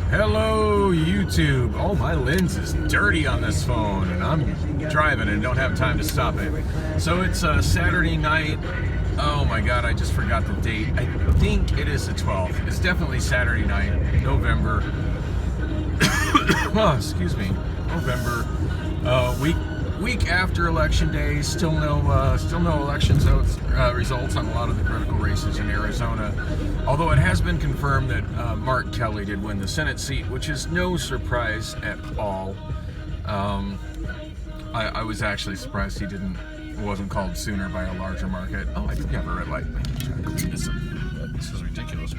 Hello, YouTube. Oh, my lens is dirty on this phone, and I'm driving and don't have time to stop it. So it's Saturday night. Oh my God, I just forgot the date. I think it is the 12th. It's definitely Saturday night, November. Oh, excuse me, November. Week after Election Day. Still no election results on a lot of the critical races in Arizona. Although it has been confirmed that Mark Kelly did win the Senate seat, which is no surprise at all. I was actually surprised he wasn't called sooner by a larger market. Oh, I do have a red light. I can try to clean this up. This is ridiculous.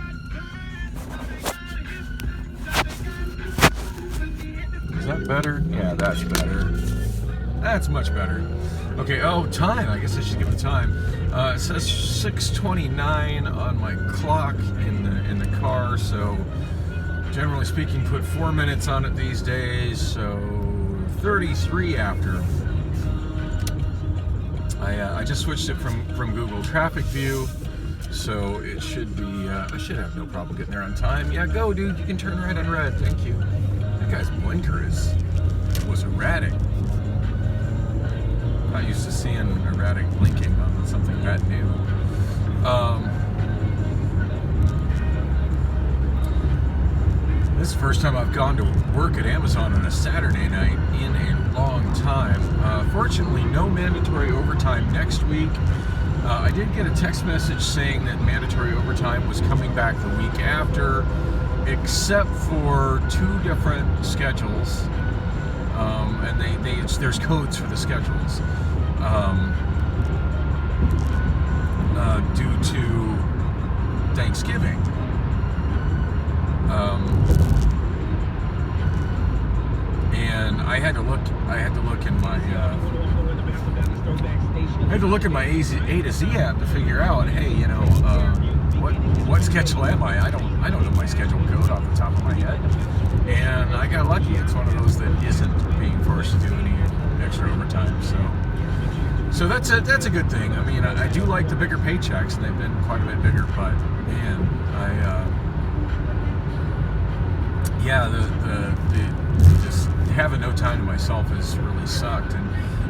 Is that better? Yeah, that's better. That's much better. Okay, oh, time. I guess I should give the time. It says 6:29 on my clock in the car, so generally speaking, put 4 minutes on it these days, so 33 after. I just switched it from Google Traffic View, so it should be, I should have no problem getting there on time. Yeah, go, dude. You can turn right on red. Thank you. That guy's blinker was erratic. Not used to seeing erratic blinking on something that new. This is the first time I've gone to work at Amazon on a Saturday night in a long time. Fortunately, no mandatory overtime next week. I did get a text message saying that mandatory overtime was coming back the week after, except for 2 different schedules. And there's codes for the schedules due to Thanksgiving. And I had to look in my A to Z app to figure out, hey, you know, what schedule am I? I don't know my schedule code off the top of my head. And I got lucky. It's one of those that isn't being forced to do any extra overtime. So that's a good thing. I mean, I do like the bigger paychecks, and they've been quite a bit bigger. But man, the just having no time to myself has really sucked.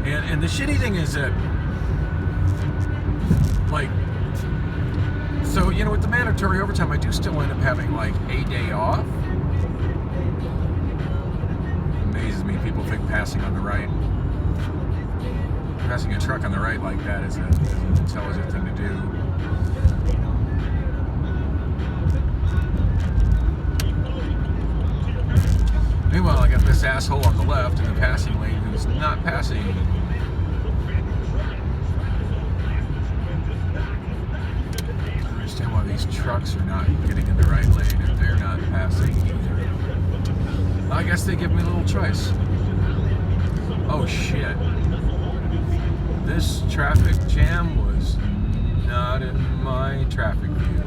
And the shitty thing is that, like, so you know, with the mandatory overtime, I do still end up having like a day off. Amazes me. People think passing a truck on the right like that is an intelligent thing to do. Meanwhile, I got this asshole on the left in the passing lane who's not passing. I don't understand why these trucks are not getting in the right lane if they're not passing either. Well, I guess they give me a little choice. Oh shit. This traffic jam was not in my traffic view.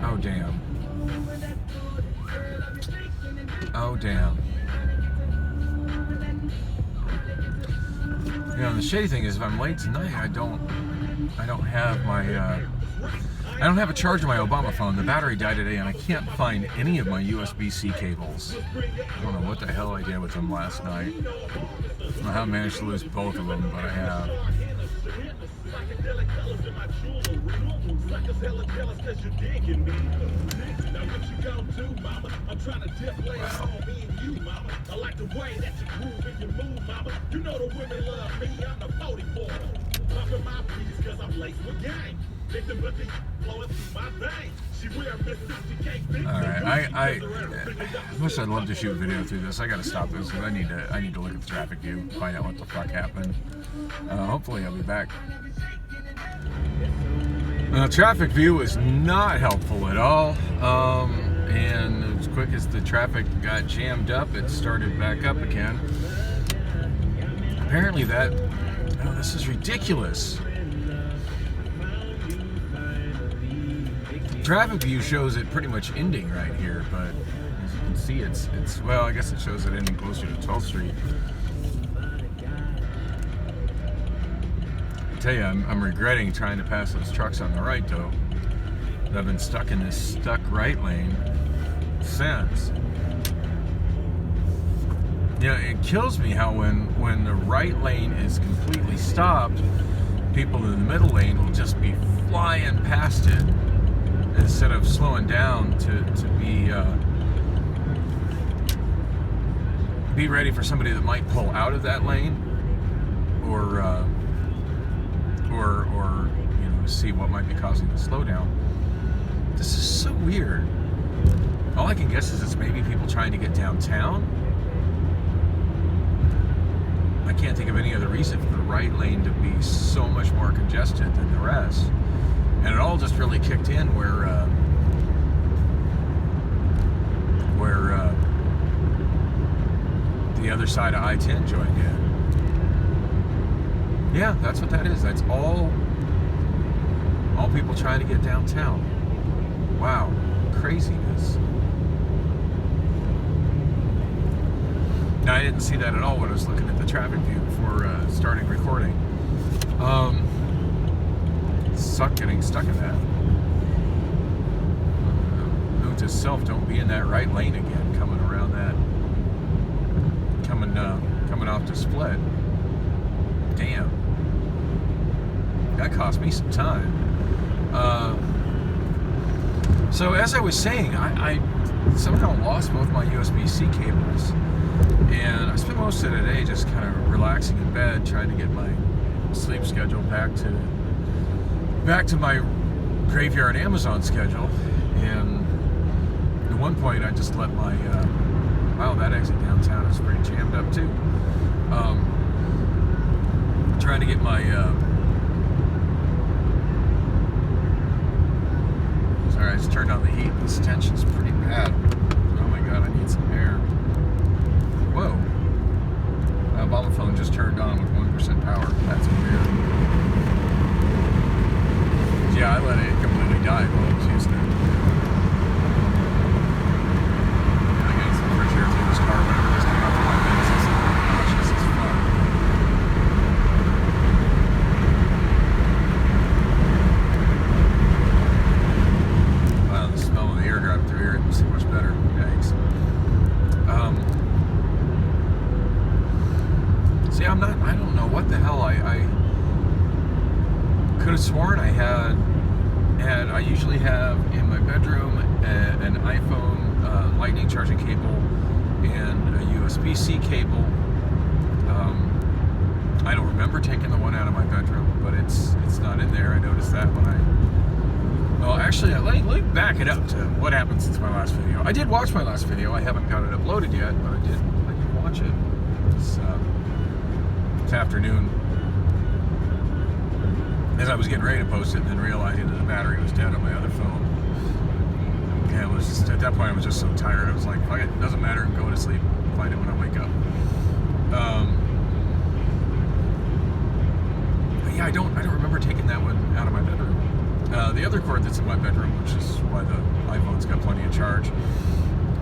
Oh damn. Oh damn. You know, the shady thing is, if I'm late tonight, I don't have my I don't have a charge on my Obama phone. The battery died today, and I can't find any of my USB-C cables. I don't know what the hell I did with them last night. I don't know how I managed to lose both of them, but I have. Alright, I wish I'd love to shoot a video through this. I gotta stop this because I need to look at the traffic view, find out what the fuck happened. Hopefully I'll be back. Traffic view was not helpful at all. And as quick as the traffic got jammed up, it started back up again. Apparently this is ridiculous. Traffic view shows it pretty much ending right here, but as you can see, it's well, I guess it shows it ending closer to 12th Street. I tell you, I'm regretting trying to pass those trucks on the right, though. I've been stuck in this stuck right lane since. Yeah, it kills me how when the right lane is completely stopped, people in the middle lane will just be flying past it instead of slowing down to be ready for somebody that might pull out of that lane, or see what might be causing the slowdown. This is so weird. All I can guess is it's maybe people trying to get downtown. I can't think of any other reason for the right lane to be so much more congested than the rest. And it all just really kicked in where the other side of I-10 joined in. Yeah, that's what that is. That's all people trying to get downtown. Wow, craziness. Now, I didn't see that at all when I was looking at the traffic view before starting recording. Getting stuck in that. Note to self, don't be in that right lane again, coming around that, coming off to Split. Damn. That cost me some time. So as I was saying, I somehow lost both my USB-C cables, and I spent most of the day just kind of relaxing in bed, trying to get my sleep schedule back to my graveyard Amazon schedule. And at one point I just let my wow, that exit downtown is pretty jammed up too. Trying to get my sorry, I just turned on the heat. This tension's pretty bad. Oh my god, I need some air. Whoa. My Obama phone just turned on with 1% power. That's weird. Yeah, I let it completely die while I was using it. Yeah, I got some fresh air through this car whenever this came out from my bed. It's obnoxious as fuck. Wow, the smell of the air driving through here is so much better. Yikes. See, I don't know what the hell I could have sworn I I usually have in my bedroom an iPhone lightning charging cable and a USB-C cable. I don't remember taking the one out of my bedroom, but it's not in there. I noticed that when well, actually, let me back it up to what happened since my last video. I did watch my last video. I haven't got it uploaded yet, but I did watch it this afternoon, as I was getting ready to post it, and then realizing that the battery was dead on my other phone. And it was just, at that point, I was just so tired. I was like, fuck it, doesn't matter, I'm going to sleep. Find it when I wake up. But yeah, I don't remember taking that one out of my bedroom. The other cord that's in my bedroom, which is why the iPhone's got plenty of charge,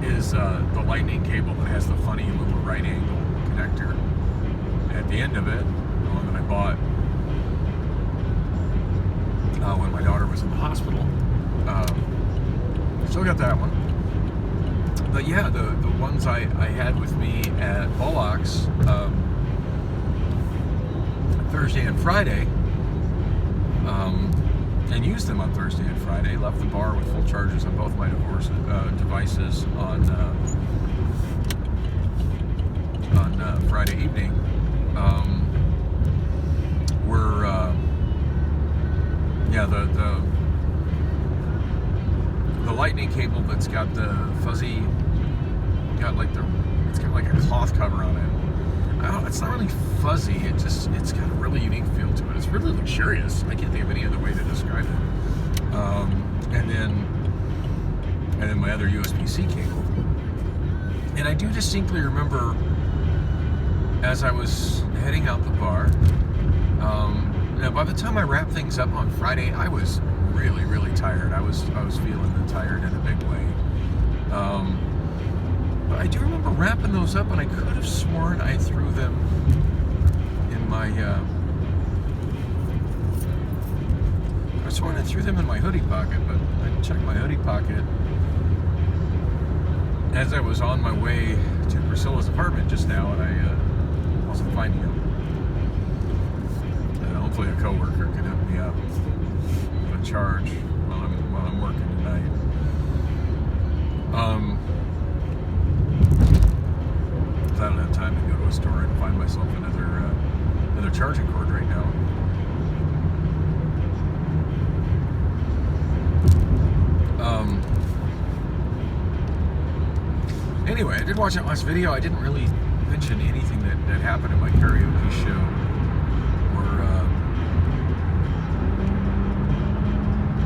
is the lightning cable that has the funny little right angle connector at the end of it, the one that I bought when my daughter was in the hospital. Still got that one. But yeah, the ones I had with me at Bullocks Thursday and Friday, and used them on Thursday and Friday, left the bar with full charges on both my devices on Friday evening, the lightning cable that's got the fuzzy, it's got like a cloth cover on it. It's not really fuzzy, it's got a really unique feel to it. It's really luxurious. I can't think of any other way to describe it. And then my other USB-C cable. And I do distinctly remember, as I was heading out the bar, now by the time I wrapped things up on Friday, I was really, really tired. I was feeling tired in a big way. But I do remember wrapping those up, and I could have sworn I threw them in my I swore I threw them in my hoodie pocket, but I check my hoodie pocket as I was on my way to Priscilla's apartment just now, and I wasn't finding him. Hopefully a coworker can hook me up with a charge while I'm working tonight. I don't have time to go to a store and find myself another charging cord right now. Anyway, I did watch that last video. I didn't really mention anything that happened at my karaoke show.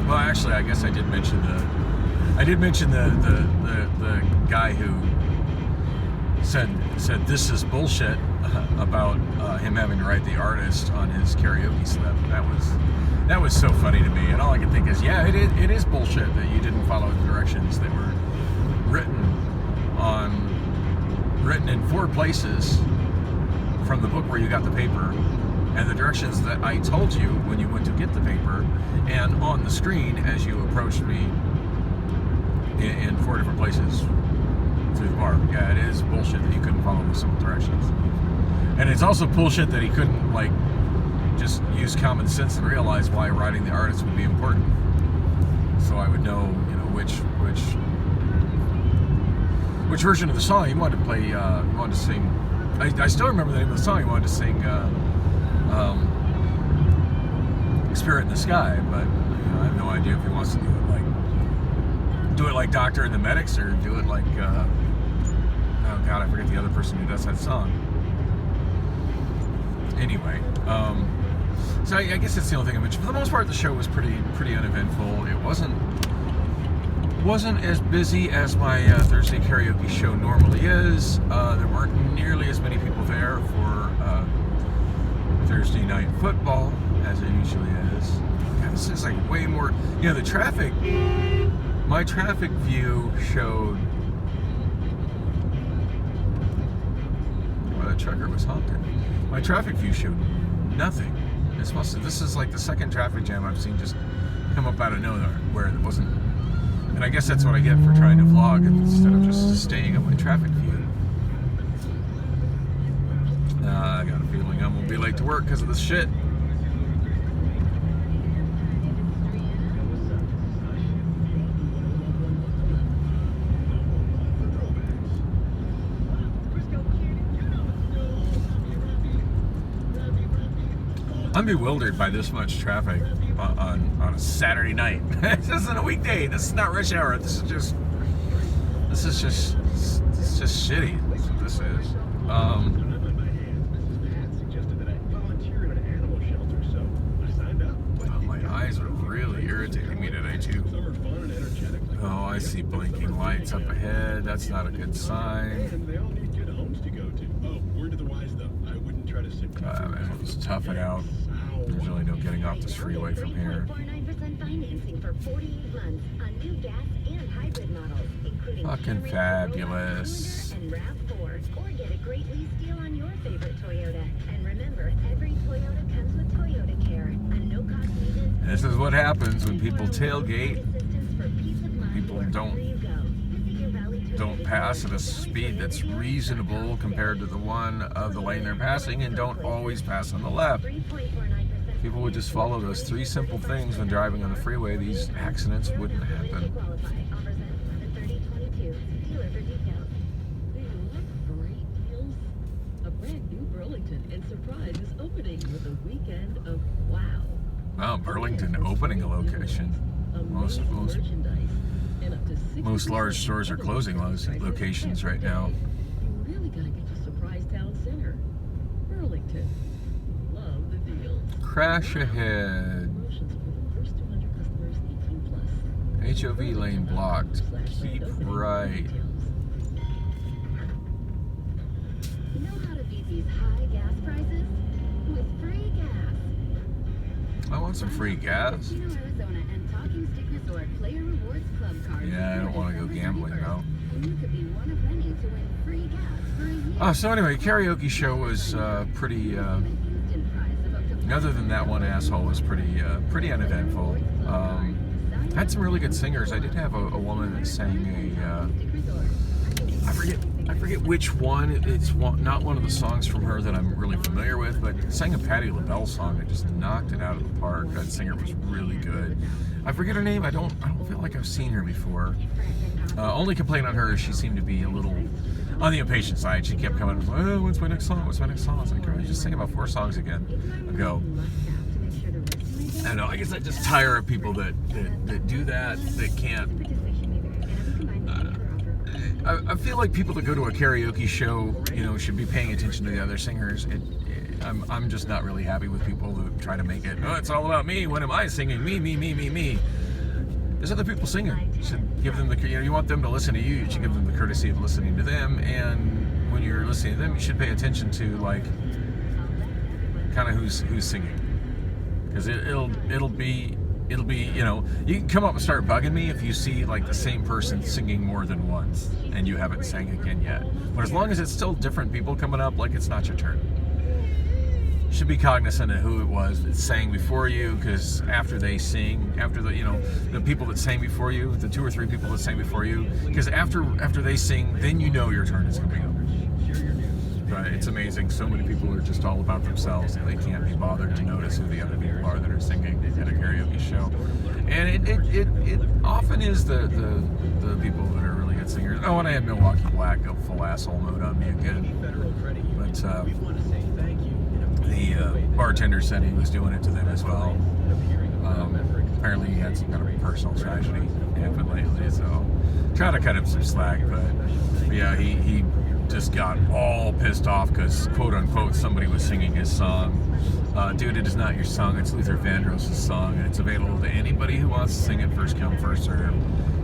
Well, actually, I guess I did mention the guy who said this is bullshit about him having to write the artist on his karaoke slip. That was so funny to me, and all I can think is, yeah, it is bullshit that you didn't follow the directions that were written in 4 places from the book where you got the paper, and the directions that I told you when you went to get the paper, and on the screen as you approached me in 4 different places through the bar. Yeah, it is bullshit that you couldn't follow the simple directions. And it's also bullshit that he couldn't, like, just use common sense and realize why writing the artist would be important. So I would know, which version of the song he wanted to play, he wanted to sing. I still remember the name of the song. He wanted to sing Spirit in the Sky, but I have no idea if he wants to do it like Doctor and the Medics, or do it like oh god, I forget the other person who does that song. Anyway, so I guess that's the only thing I mentioned. For the most part, the show was pretty uneventful. It wasn't as busy as my Thursday karaoke show normally is. There weren't nearly as many people there for Thursday night football as it usually is. God, this is like way more. The traffic. My traffic view showed. Well, the trucker was honking. My traffic view showed nothing. This is like the second traffic jam I've seen just come up out of nowhere, where it wasn't. And I guess that's what I get for trying to vlog instead of just staying on my traffic view. I got a feeling I'm gonna be late to work because of this shit. I'm bewildered by this much traffic on a Saturday night. This isn't a weekday. This is not rush hour. This is just shitty. That's what this is. My eyes are really irritating me today too. Oh, I see blinking lights up ahead. That's not a good sign. I'll just tough it out. There's really no getting off this freeway from here. Fucking fabulous. This is what happens when people tailgate. People don't pass at a speed that's reasonable compared to the one of the lane they're passing, and don't always pass on the left. If people would just follow those 3 simple things when driving on the freeway, these accidents wouldn't happen. A brand new Burlington and Surprise is opening with a weekend of wow. Wow, Burlington opening a location. Most large stores are closing locations right now. You really gotta get to Surprise Town Center. Burlington. Love the deals. Crash ahead. HOV lane blocked. Keep right. You know how to beat these high gas prices? With free gas. I want some free gas. Arizona and Talking Stick Resort Player Rewards Club card. Yeah, I don't want to go gambling though. And you could be one of many to win free gas for a year. So anyway, karaoke show was pretty. Other than that one asshole, was pretty uneventful. had some really good singers. I did have a woman that sang I forget which one. It's not one of the songs from her that I'm really familiar with, but sang a Patti LaBelle song and just knocked it out of the park. That singer was really good. I forget her name. I don't feel like I've seen her before. Only complaint on her is she seemed to be a little on the impatient side. She kept coming, oh, what's my next song? What's my next song? I was like, girl, you just sang about 4 songs ago. I don't know. I guess I just tire of people that do that can't. I feel like people that go to a karaoke show, should be paying attention to the other singers. I'm just not really happy with people who try to make it, oh, it's all about me. What am I singing? Me. There's other people singing. You should give them you want them to listen to you. You should give them the courtesy of listening to them. And when you're listening to them, you should pay attention to kind of who's singing. Because it'll be you can come up and start bugging me if you see the same person singing more than once and you haven't sang again yet. But as long as it's still different people coming up, it's not your turn. You should be cognizant of who it was that sang before you, because after they sing, after the people that sang before you, the 2 or 3 people that sang before you, because after they sing, then your turn is coming up. But it's amazing. So many people are just all about themselves, and they can't be bothered to notice who the other people are that are singing at a karaoke show. And it often is the people that are really good singers. Oh, and I had Milwaukee Black go full asshole mode on me again. But the bartender said he was doing it to them as well. Apparently he had some kind of personal tragedy happen lately, so try to cut him some slack. But yeah, he just got all pissed off because, quote unquote, somebody was singing his song. Dude, it is not your song. It's Luther Vandross' song, and it's available to anybody who wants to sing it. First come, first serve.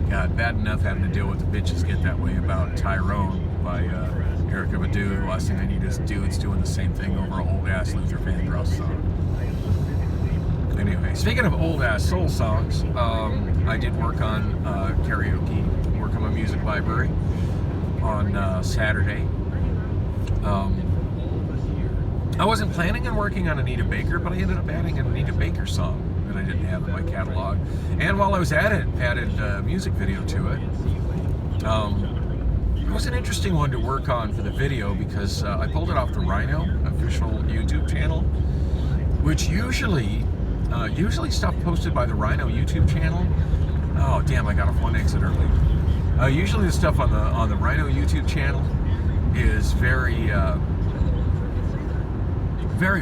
God, bad enough having to deal with the Bitches Get That Way about Tyrone by Erykah Badu. The last thing I need is dudes doing the same thing over an old-ass Luther Vandross song. Anyway, speaking of old-ass soul songs, I did work on karaoke, work on my music library on Saturday. I wasn't planning on working on Anita Baker, but I ended up adding an Anita Baker song that I didn't have in my catalog. And while I was at it, added a music video to it. It was an interesting one to work on for the video because I pulled it off the Rhino official YouTube channel, which usually stuff posted by the Rhino YouTube channel. Oh damn! I got off one exit early. Usually the stuff on the Rhino YouTube channel is very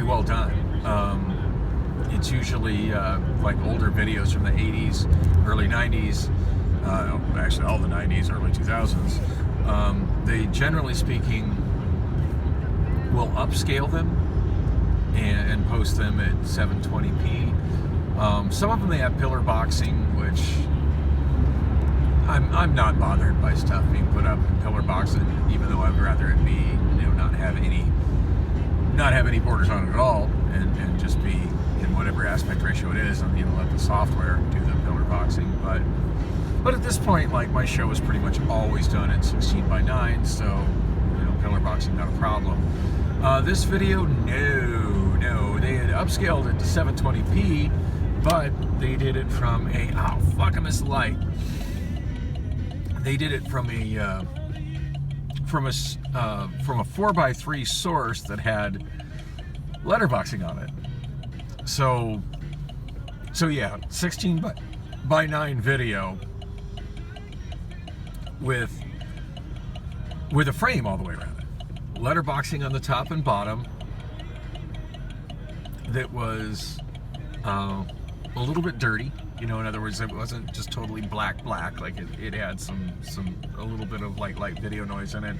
well done. It's usually older videos from the 80s, early 90s, actually all the 90s, early 2000s. They, generally speaking, will upscale them and post them at 720p. Some of them they have pillar boxing, which I'm not bothered by stuff being put up in pillar boxing, even though I'd rather it be not have any borders on it at all, and just be in whatever aspect ratio it is, and let the software do the pillar boxing. But at this point, my show is pretty much always done at 16:9, so pillar boxing not a problem. This video, no, they had upscaled it to 720p, but they did it from a I missed the light. They did it from a 4:3 source that had letterboxing on it. So yeah, 16:9 video with a frame all the way around it. Letterboxing on the top and bottom that was a little bit dirty. In other words, it wasn't just totally black, it had a little bit of light video noise in it,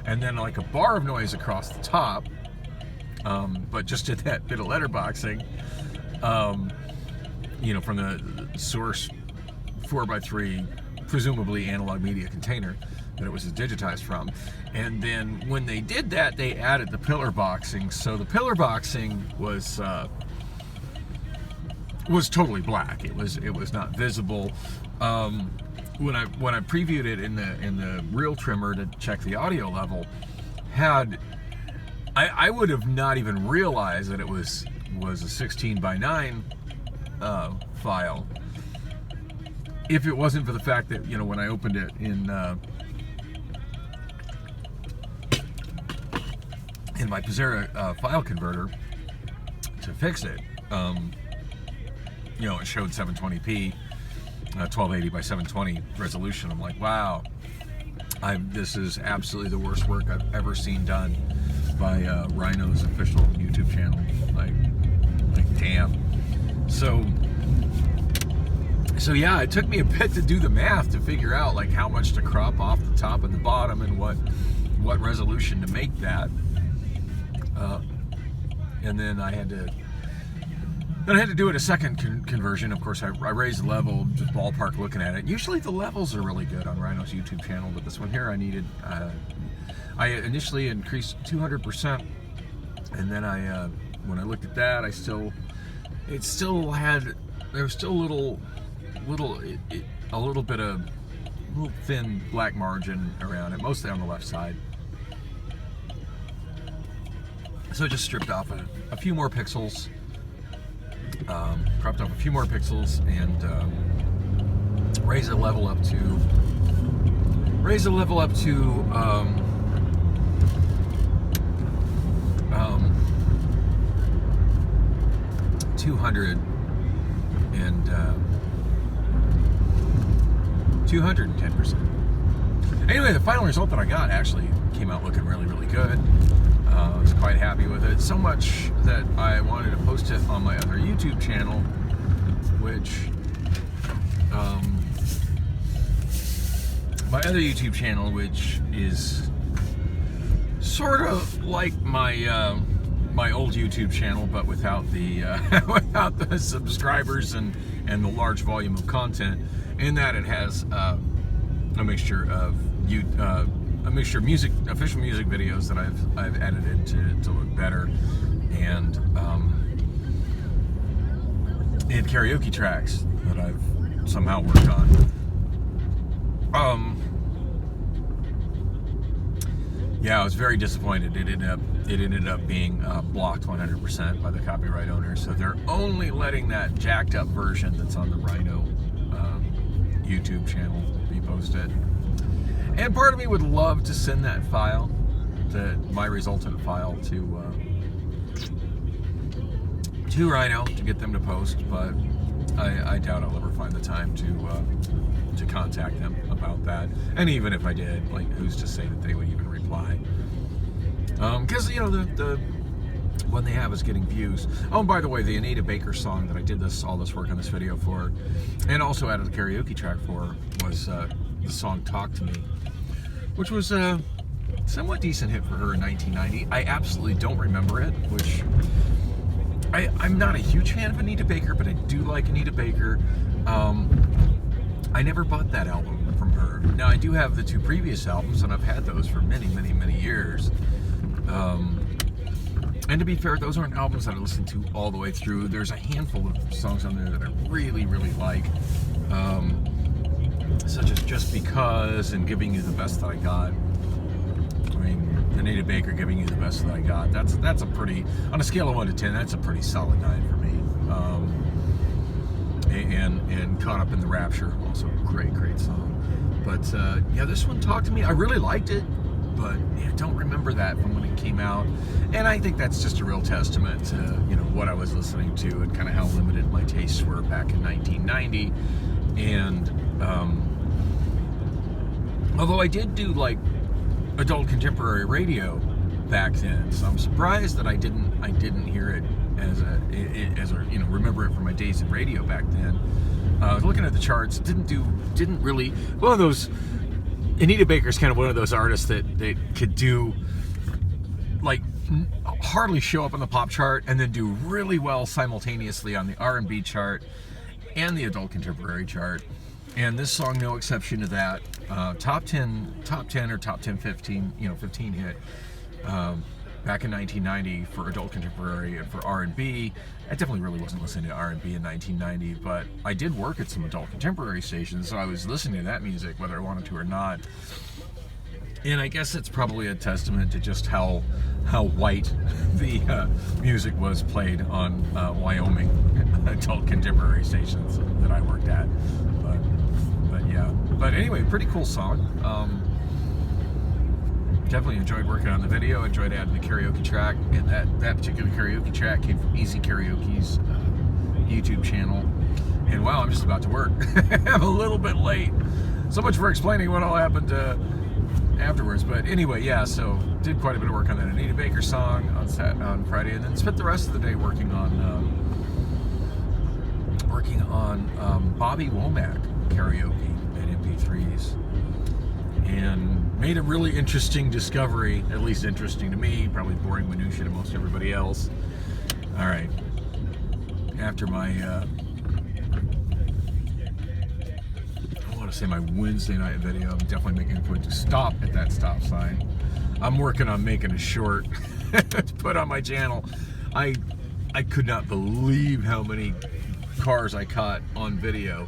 and then a bar of noise across the top, but just did that bit of letterboxing, from the source 4:3, presumably analog media container that it was digitized from. And then when they did that, they added the pillar boxing, so the pillar boxing was totally black. It was not visible. When I previewed it in the real trimmer to check the audio level, I would have not even realized that it was a 16:9 file if it wasn't for the fact that, you know, when I opened it in my Pazera file converter to fix it, you know, it showed 720p, 1280 by 720 resolution. I'm like, wow, this is absolutely the worst work I've ever seen done by Rhino's official YouTube channel. Like damn. So yeah, it took me a bit to do the math to figure out like how much to crop off the top and the bottom and what resolution to make that. And then I had to do it a second conversion. Of course, I raised the level, just ballpark looking at it. Usually the levels are really good on Rhino's YouTube channel, but this one here I initially increased 200%, and then when I looked at that, there was still a little bit of little thin black margin around it, mostly on the left side. So I just stripped off a few more pixels, cropped off a few more pixels, and raised the level up to 210%. Anyway, the final result that I got actually came out looking really, really good. I was quite happy with it. So much that I wanted to post it on my other YouTube channel, which is sort of like my my old YouTube channel, but without the without the subscribers and the large volume of content. In that, it has a mixture of official music videos that I've edited to look better, and karaoke tracks that I've somehow worked on. Yeah, I was very disappointed. It ended up being blocked 100% by the copyright owner, so they're only letting that jacked up version that's on the Rhino YouTube channel be posted. And part of me would love to send that file, my resultant file, to Rhino to get them to post, but I doubt I'll ever find the time to contact them about that. And even if I did, like, who's to say that they would even reply? Because you know the one they have is getting views. Oh, and by the way, the Anita Baker song that I did all this work on this video for, and also added a karaoke track for, was the song "Talk to Me," which was a somewhat decent hit for her in 1990. I absolutely don't remember it, which I'm not a huge fan of Anita Baker, but I do like Anita Baker. I never bought that album from her. Now, I do have the two previous albums, and I've had those for many, many, many years. And to be fair, those aren't albums that I listened to all the way through. There's a handful of songs on there that I really, really like, such as "Just Because" and "Giving You the Best That I Got." I mean, Anita Baker, "Giving You the Best That I Got." That's a pretty, on a scale of 1 to 10, that's a pretty solid 9 for me. And "Caught Up in the Rapture," also a great, great song. But yeah, this one, "Talk to Me," I really liked it, but yeah, I don't remember that from when it came out. And I think that's just a real testament to, you know, what I was listening to and kind of how limited my tastes were back in 1990. And although I did do like adult contemporary radio back then, so I'm surprised that I didn't hear it as a you know, remember it from my days in radio back then. I was looking at the charts, didn't really, one of those, Anita Baker's kind of one of those artists that could do, like, hardly show up on the pop chart and then do really well simultaneously on the R&B chart and the adult contemporary chart. And this song, no exception to that. Top 10 or top 10, 15, you know, 15 hit back in 1990 for adult contemporary and for R&B. I definitely really wasn't listening to R&B in 1990, but I did work at some adult contemporary stations, so I was listening to that music whether I wanted to or not. And I guess it's probably a testament to just how white the music was played on Wyoming adult contemporary stations that I worked at. But But anyway, pretty cool song. Definitely enjoyed working on the video. Enjoyed adding the karaoke track, and that particular karaoke track came from Easy Karaoke's YouTube channel. And wow, I'm just about to work. I'm a little bit late. So much for explaining what all happened afterwards. But anyway, yeah. So did quite a bit of work on that Anita Baker song on Friday, and then spent the rest of the day working on Bobby Womack karaoke and MP3s, and made a really interesting discovery, at least interesting to me, probably boring minutia to most everybody else. All right, after my I want to say my Wednesday night video, I'm definitely making a point to stop at that stop sign. I'm working on making a short to put on my channel. I could not believe how many cars I caught on video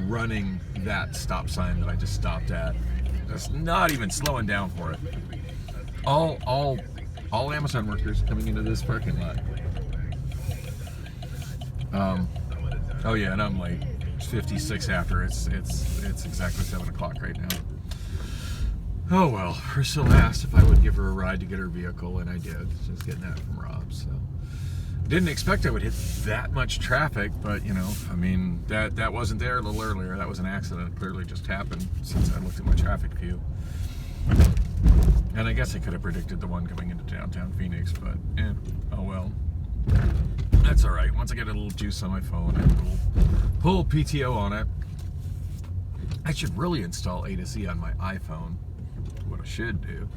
running that stop sign that I just stopped at. Just not even slowing down for it. All Amazon workers coming into this parking lot. Oh yeah, and I'm late. It's 56 after. It's exactly 7 o'clock right now. Oh well, Priscilla asked if I would give her a ride to get her vehicle, and I did. Just getting that from Rob. So didn't expect I would hit that much traffic, but you know, I mean, that wasn't there a little earlier. That was an accident. It clearly just happened since I looked at my traffic view. And I guess I could have predicted the one coming into downtown Phoenix, but oh well. That's all right. Once I get a little juice on my phone, I will pull PTO on it. I should really install A to Z on my iPhone. What I should do.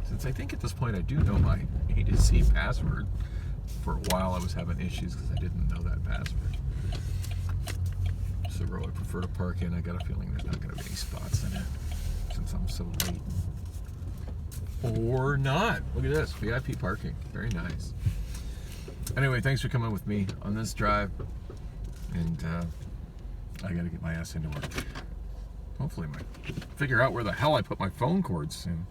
Since I think at this point I do know my A to Z password. For a while I was having issues because I didn't know that password. So row I prefer to park in. I got a feeling there's not going to be any spots in it since I'm so late. Or not. Look at this. VIP parking. Very nice. Anyway, thanks for coming with me on this drive. And I got to get my ass into work. Hopefully figure out where the hell I put my phone cord soon.